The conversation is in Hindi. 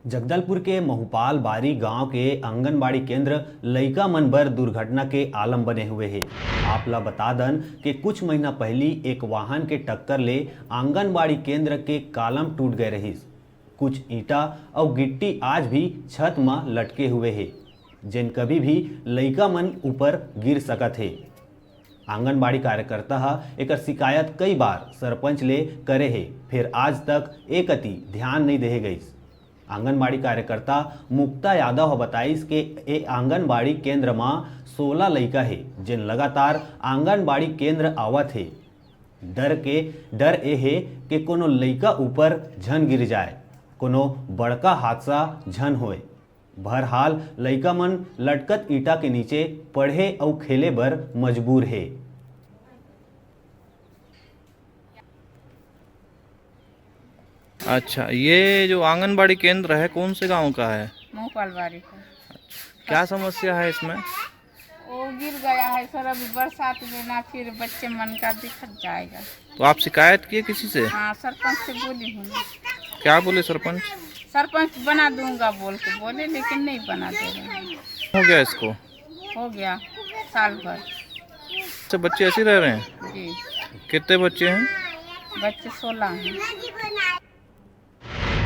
जगदलपुर के महुपाल बारी गांव के आंगनबाड़ी केंद्र लइका मन बर दुर्घटना के आलम बने हुए हैं। आपला बता दन कि कुछ महीना पहली एक वाहन के टक्कर ले आंगनबाड़ी केंद्र के कालम टूट गए रहिस। कुछ ईटा और गिट्टी आज भी छत में लटके हुए हैं, जिन कभी भी लइका मन ऊपर गिर सकत है। आंगनबाड़ी कार्यकर्ता एक शिकायत कई बार सरपंच ले करे है, फिर आज तक एक अति ध्यान नहीं दे गई। आंगनबाड़ी कार्यकर्ता मुक्ता यादव बताइस के ए आंगनबाड़ी केंद्र में 16 लइका है, जिन लगातार आंगनबाड़ी केंद्र आवत है। डर ए है कि कोनो लइका ऊपर झन गिर जाए, कोनो बड़का हादसा झन होए। बहरहाल लइका मन लटकत ईटा के नीचे पढ़े और खेले बर मजबूर है। अच्छा, ये जो आंगनबाड़ी केंद्र है कौन से गांव का है? मोहपाल बारी का। क्या समस्या है इसमें? वो गिर गया है सर, अभी बरसात में ना, फिर बच्चे मन का दिक्कत जाएगा। तो आप शिकायत किए किसी से? हाँ, सरपंच से बोली हूँ। क्या बोले सरपंच? सरपंच बना दूंगा बोल के बोले, लेकिन नहीं बना दे रहे। हो गया इसको? हो गया साल भर। अच्छा, बच्चे ऐसे रह रहे हैं? जी, कितने बच्चे हैं? बच्चे 16 हैं।